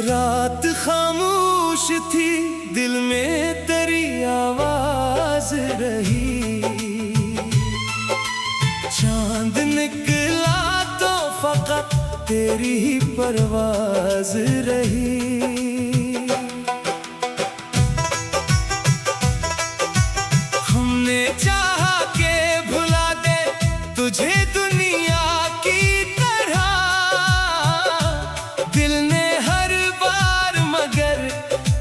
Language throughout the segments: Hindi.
रात खामोश थी, दिल में तेरी आवाज रही। चांद निकला तो फकत तेरी ही परवाज रही। हमने चाहा के भुला दे तुझे दुनिया की तरह, दिल ने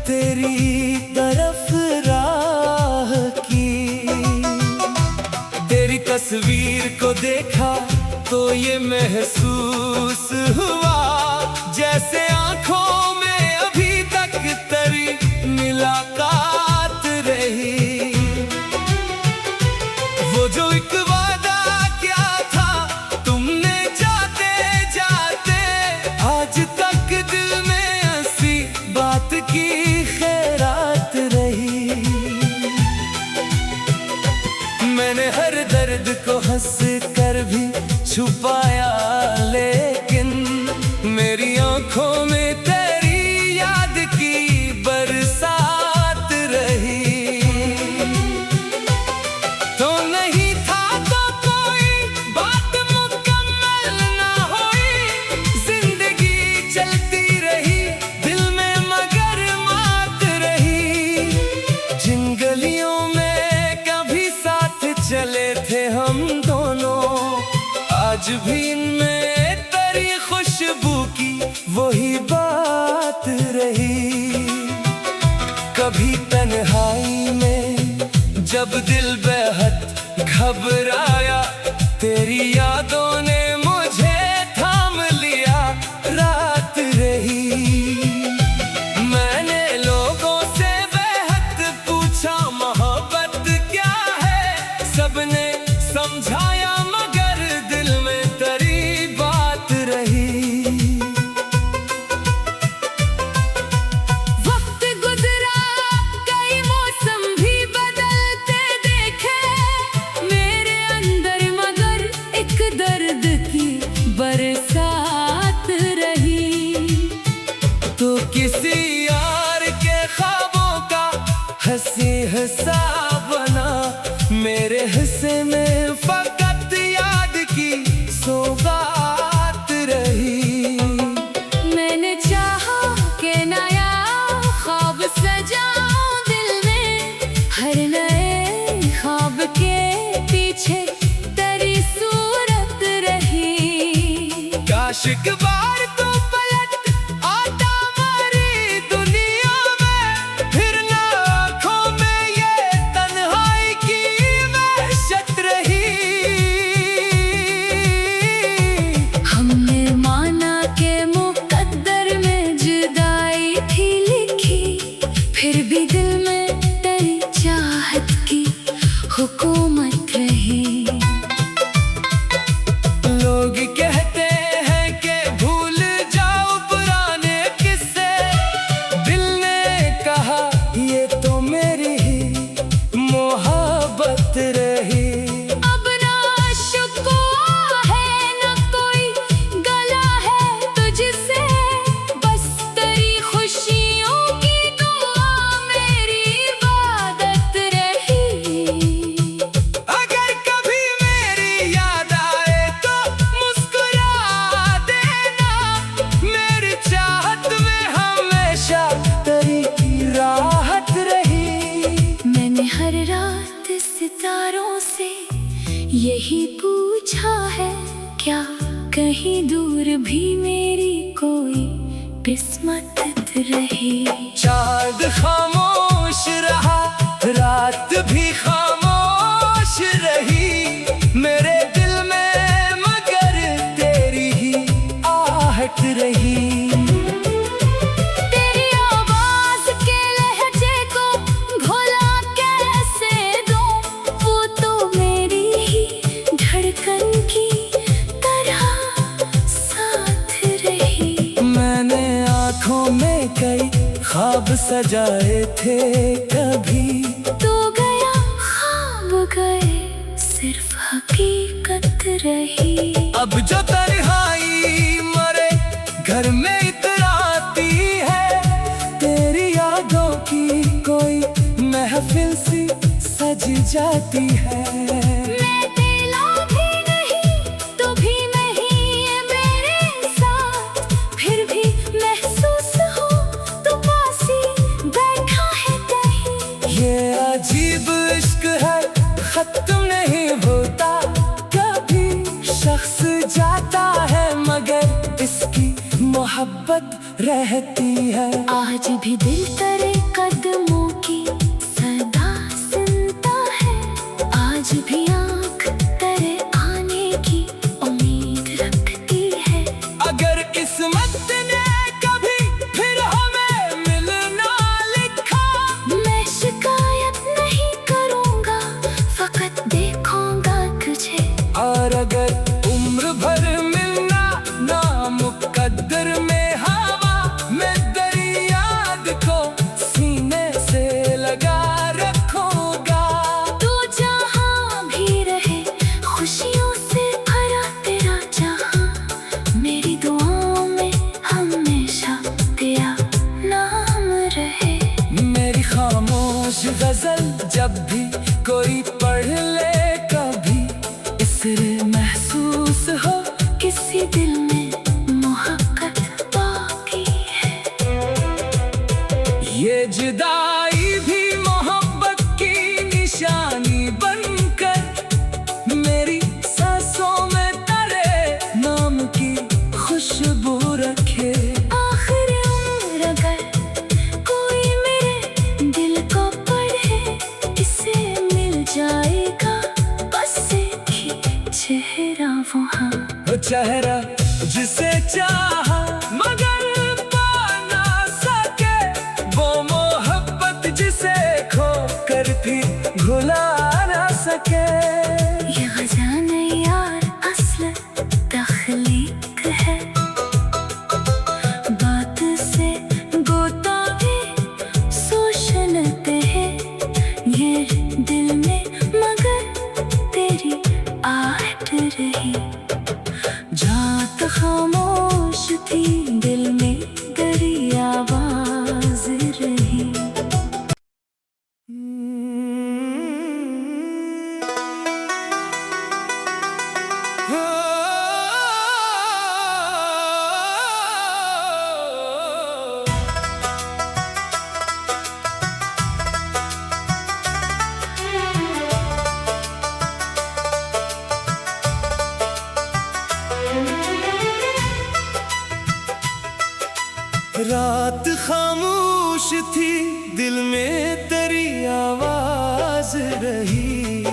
तेरी तरफ राह की। तेरी तस्वीर को देखा तो ये महसूस हुआ जैसे आंखों में अभी तक तेरी मुलाकात रही। वो जो एक वादा क्या था तुमने जाते जाते, आज तक दिल में ऐसी बात की खैरात रही। मैंने हर दर्द को हंस कर भी छुपाया, लेकिन मेरी आंखों में तेरी याद की बरसात रही। तो नहीं था तो कोई बात मुकम्मल ना हुई, जिंदगी चलती रही दिल में मगर मात रही। जिन गलियों में कभी साथ चले थे हम दोनों, आज भी इनमें तेरी खुशबू की वही बात रही। कभी तन्हाई में जब दिल बेहद घबराया, तेरी यादों ने मुझे थाम लिया, रात रही। मैंने लोगों से बेहद पूछा मोहब्बत क्या है, सबने समझाया मगर दिल में तेरी बात रही। वक्त गुजरा, कई मौसम भी बदलते देखे मेरे अंदर, मगर एक दर्द की बरसात रही। तो किसी यार के ख्वाबों का हंसी हंसा बना, मेरे हिस्से में फकत याद की सौगात रही। मैंने चाहा के नया ख्वाब सजाऊं दिल में, हर नए ख्वाब के पीछे तेरी सूरत रही। काश एक बार तो पलट आता हमारी दुनिया में, फिर ना आँखों में ये तन्हाई की वहशत रही। हमने माना के मुकद्दर में जुदाई थी लिखी, फिर भी दिल में तेरी चाहत की हुकूमत रही। लोग कहते हैं कि भूल जाओ पुराने किस्से, दिल ने कहा ये तो मेरी ही मोहब्बत रही। अब ना शुक्वा है ना कोई गला है तुझसे, बस तेरी खुशियों की दुआ मेरी इबादत रही। अगर कभी मेरी याद आए तो मुस्कुरा देना, मेरी चाहत में हमेशा तेरी राहत रही। मैंने हर रात सितारों से यही पूछा है, क्या कहीं दूर भी मेरी कोई किस्मत रही। चांद खामोश रहा, रात भी खामोश रही, मेरे दिल में मगर तेरी ही आहट रही। तेरी आवाज के लहजे को भुला के सजाए थे कभी। तो गया ख्वाब गए, सिर्फ हकीकत रही। अब जो तन्हाई मरे घर में इतराती है, तेरी यादों की कोई महफिल सी सज जाती है। मैं दिला भी नहीं तो भी नहीं ये मेरे साथ, फिर भी महसूस हो तो पास ही बैठा है कहीं। ये अजीब इश्क है, खत्म नहीं होता कभी। शख्स जाता है मगर इसकी मोहब्बत रहती है। आज भी दिल तेरे कदमों की सदा सुनता है, आज भी आँख तेरे आने की उम्मीद रखती है। अगर किस्मत ने कभी फिर हमें मिलना लिखा, मैं शिकायत नहीं करूँगा, फकत देखूँगा तुझे। और अगर उम्र भर मिलना नामुकद्दर में हवा, मैं तेरी याद को सीने से लगा रखूंगा। तू जहाँ भी रहे खुशियों से भरा तेरा जहाँ, मेरी दुआओं में हमेशा तेरा नाम रहे। मेरी खामोश गजल जब भी कोई पढ़ ले कभी, इससे महसूस हो किसी दिल में मोहब्बत बाकी है। ये जुदाई भी मोहब्बत की निशानी बनकर मेरी सांसों में तेरे नाम की खुशबू रखे। आखिर उम्र अगर कोई मेरे दिल को पढ़े, इसे मिल जाएगा बस एक ही चेहरा वहाँ। वो चेहरा जिसे चाहा मगर पा ना सके, वो मोहब्बत जिसे खो कर भी भुला ना सके। ये खजाने यार असल तख्लीक है, बात से गोता भी सोचते हैं ये दिल में, मगर तेरी आहट रही। जात खामोश थी दिल में तेरी आवाज रही। रात खामोश थी दिल में तेरी आवाज रही।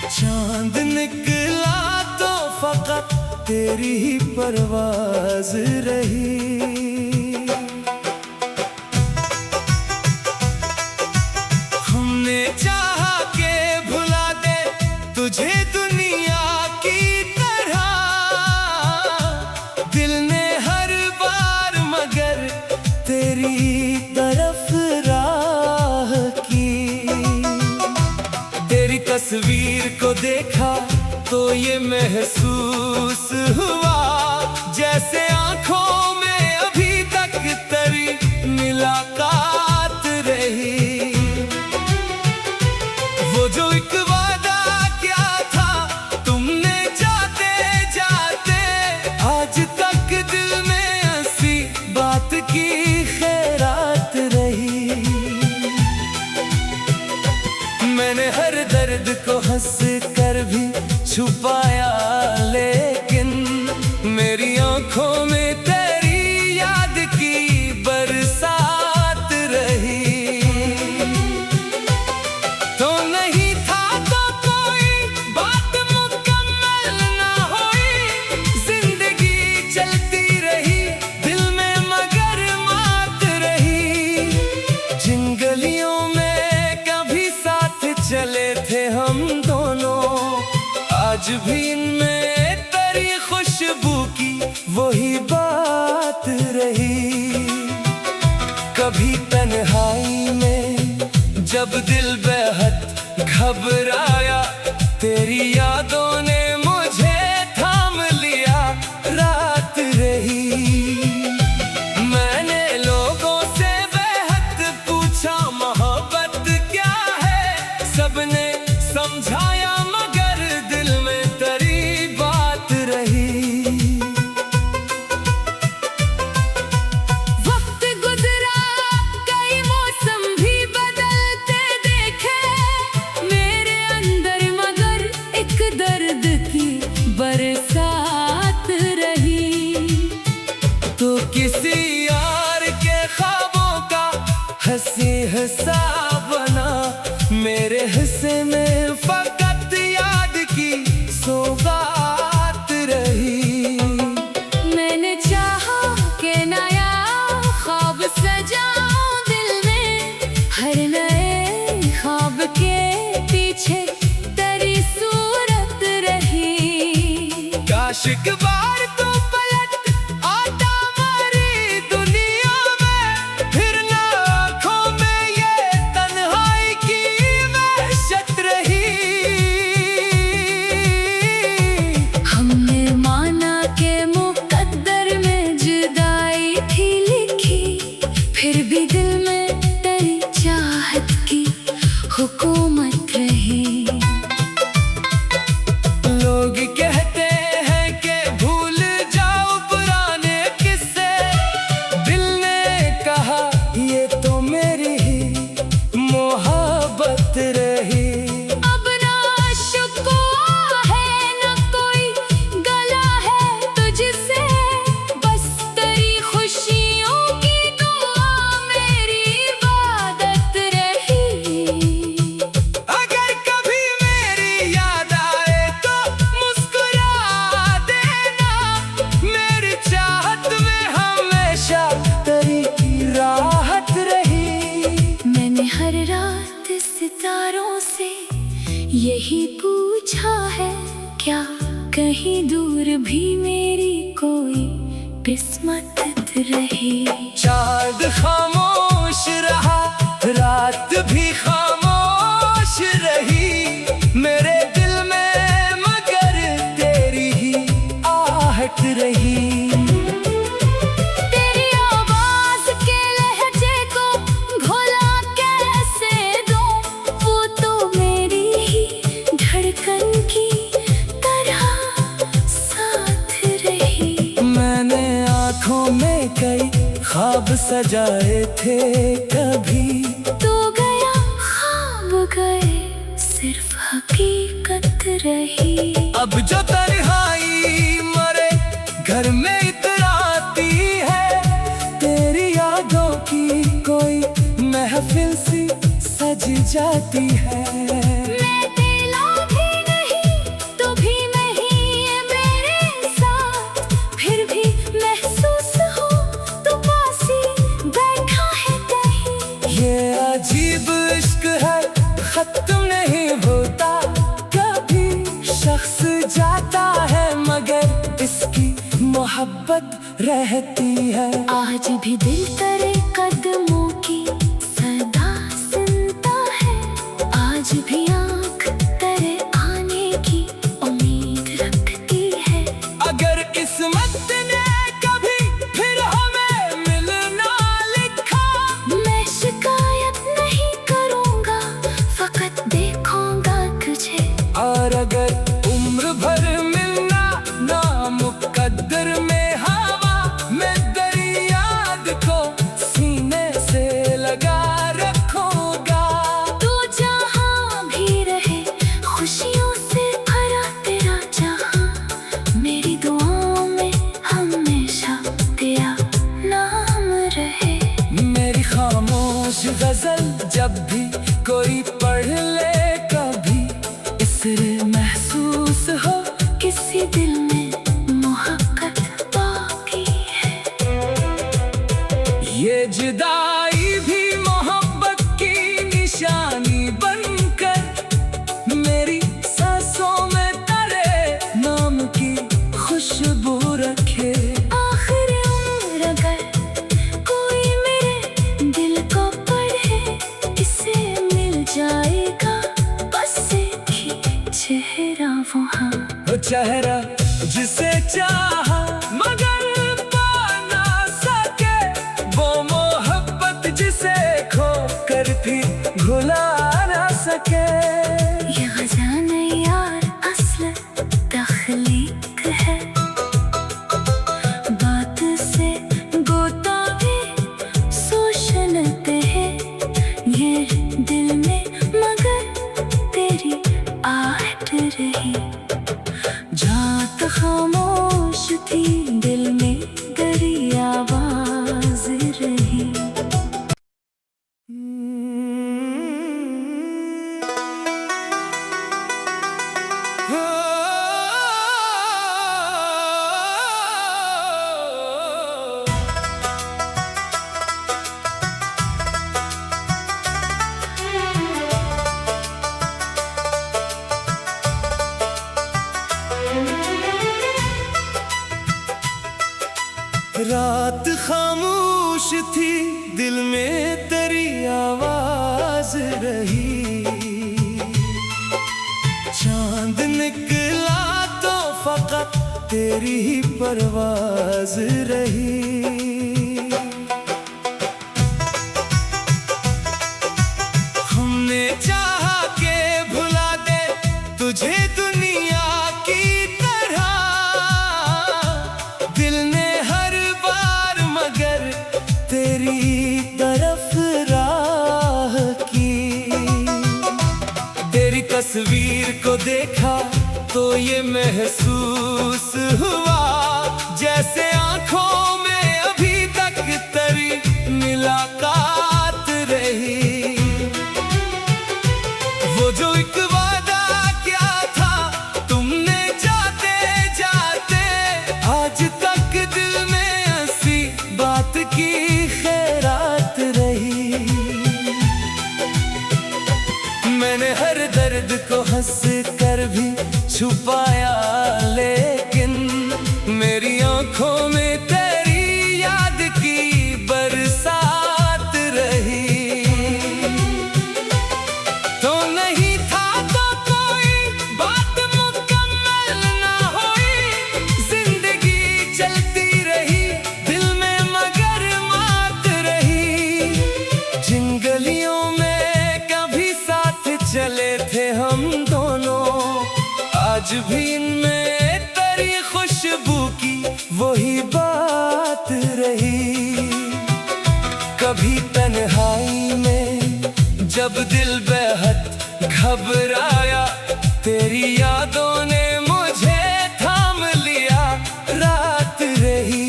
चांद निकला तो फकत तेरी ही परवाज रही। हमने चाहा के भुला दे तुझे दुनिया की तरह, दिल ने हर बार मगर तेरी तरफ राह की। तेरी तस्वीर को देखा तो ये महसूस हुआ जैसे आंखों में अभी तक तेरी मुलाकात रही। वो जो एक वादा क्या था तुमने जाते जाते, आज तक दिल में ऐसी बात की खैरात रही। मैंने हर दर्द को हंस कर भी छुपाया, लेकिन मेरी आंखों में तेरी याद की बरसात रही। तो नहीं था तो कोई बात मुकम्मल ना हुई, जिंदगी चलती रही दिल में मगर मात रही। जिन गलियों में कभी साथ चले थे हम दोनों, आज भी इनमें तेरी खुशबू की वही बात रही। तन्हाई में जब दिल बेहद घबराया, तेरी यादों ने मुझे थाम लिया। रात रही, मैंने लोगों से बेहद पूछा मोहब्बत क्या है। सबने समझाया मगर दिल में तेरी बात रही। वक्त गुजरा, कई मौसम भी बदलते देखे मेरे अंदर, मगर एक दर्द की बरसात रही। तो किसी यार के ख्वाबों का हंसी हिस्सा बना, मेरे हिस्से में फकत याद की सौगात रही। मैंने चाहा कि नया ख्वाब सजाऊं दिल में, हर नए ख्वाब के पीछे तेरी सूरत रही। काश एक बार तो पलट आता हमारी दुनिया में, फिर ना आँखों में ये तन्हाई की वहशत रही। हमने माना के मुकद्दर में जुदाई थी लिखी, फिर भी दिल में तेरी चाहत की हुकूमत रही। लोग कहते हैं कि भूल जाओ पुराने किस्से, दिल ने कहा ये तो मेरी ही मोहब्बत रही। अब ना शुक्वा है ना कोई गला है तुझसे, बस तेरी खुशियों की दुआ मेरी इबादत रही। अगर कभी मेरी याद आए तो मुस्कुरा देना, मेरी चाहत में हमेशा तेरी राहत रही। मैंने हर रात सितारों से यही पूछा है, क्या कहीं दूर भी मेरी कोई किस्मत रही। चांद खामोश रहा, रात भी खामोश रही, मेरे दिल में मगर तेरी ही आहट रही। तेरी आवाज के लहजे को भुला कैसे दूं, वो तो मेरी ही धड़कन की तरह साथ रही। मैंने आँखों में कई ख्वाब सजाए थे कभी, तो गया ख्वाब गए, सिर्फ हकीकत रही। अब जो तन्हाई मरे घर में इतराती है, तेरी यादों की कोई महफिल सी सज जाती है। मैं तेला भी नहीं तो भी नहीं है मेरे साथ, फिर भी महसूस हो तो पास ही बैठा है कहीं। ये अजीब इश्क है, खत्म नहीं होता कभी। शख्स जाता है मगर इसकी मोहब्बत रहती है। आज भी दिल तेरे कदमों की सदा सुनता है, आज भी आँख तेरे आने की उम्मीद रखती है। अगर किस्मत ने कभी फिर हमें मिलना लिखा, मैं शिकायत नहीं करूँगा, फकत देखूँगा तुझे। और अगर उम्र भर मिलना ना मुकद्दर में हवा, मैं तेरी याद को सीने से लगा रखूंगा। तू जहाँ भी रहे खुशियों से भरा तेरा जहाँ, मेरी दुआओं में हमेशा तेरा नाम रहे। मेरी खामोश गजल जब भी कोई पढ़ ले कभी, इससे महसूस हो किसी दिल में मोहब्बत बाकी है। ये जुदाई भी मोहब्बत की निशानी बनकर मेरी सांसों में तेरे नाम की खुशबू रखे। आखिर उम्र अगर कोई मेरे दिल को चेहरा जिसे चाहा मगर पा ना सके, वो मोहब्बत जिसे खो कर भी भुला ना सके। ये खजाने यार असल तख्लीक है, बात से गोता भी सोचते हैं ये दिल में, मगर तेरी आहट रही। जात खामोश थी दिल में तेरी आवाज रही। रात खामोश थी दिल में तेरी आवाज रही, चांद निकला तो फकत तेरी ही परवाज रही। हमने चाहा के भुला दे तुझे दुनिया की तरह, दिल ने तेरी तरफ राह की। तेरी तस्वीर को देखा तो ये महसूस हुआ जैसे आंखों में अभी तक तेरी मुलाकात रही। वो जो एक वादा क्या था तुमने जाते जाते, आज तक दिल में ऐसी बात की खैरात रही। मैंने हर दर्द को हंस कर भी छुपाया, लेकिन मेरी आंखों में तेरी याद की बरसात रही। तो नहीं था तो कोई बात मुकम्मल ना हुई, जिंदगी चलती रही दिल में मगर मात रही। जिन गलियों में कभी साथ चले थे हम दोनों, आज भी इनमें तेरी खुशबू की वही बात रही। कभी तन्हाई में जब दिल बेहद घबराया, तेरी यादों ने मुझे थाम लिया, रात रही।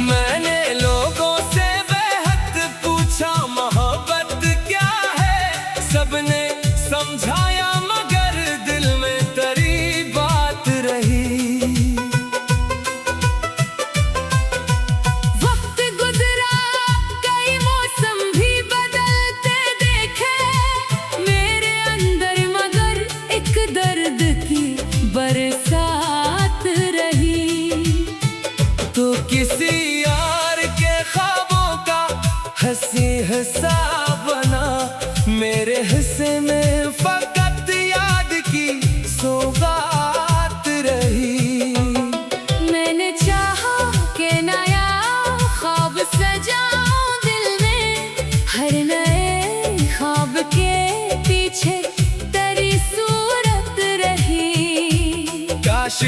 मैंने लोगों से बेहद पूछा मोहब्बत क्या है, सबने समझाया मगर दिल में तेरी बात रही। वक्त गुजरा कई मौसम भी बदलते देखे मेरे अंदर, मगर एक दर्द की बरसात रही। तो किसी यार के ख्वाबों का हंसी हिसाब बना, मेरे हिस्से में फकत याद की सौगात रही। मैंने चाहा कि नया ख्वाब सजाऊं दिल में, हर नए ख्वाब के पीछे तेरी सूरत रही। काश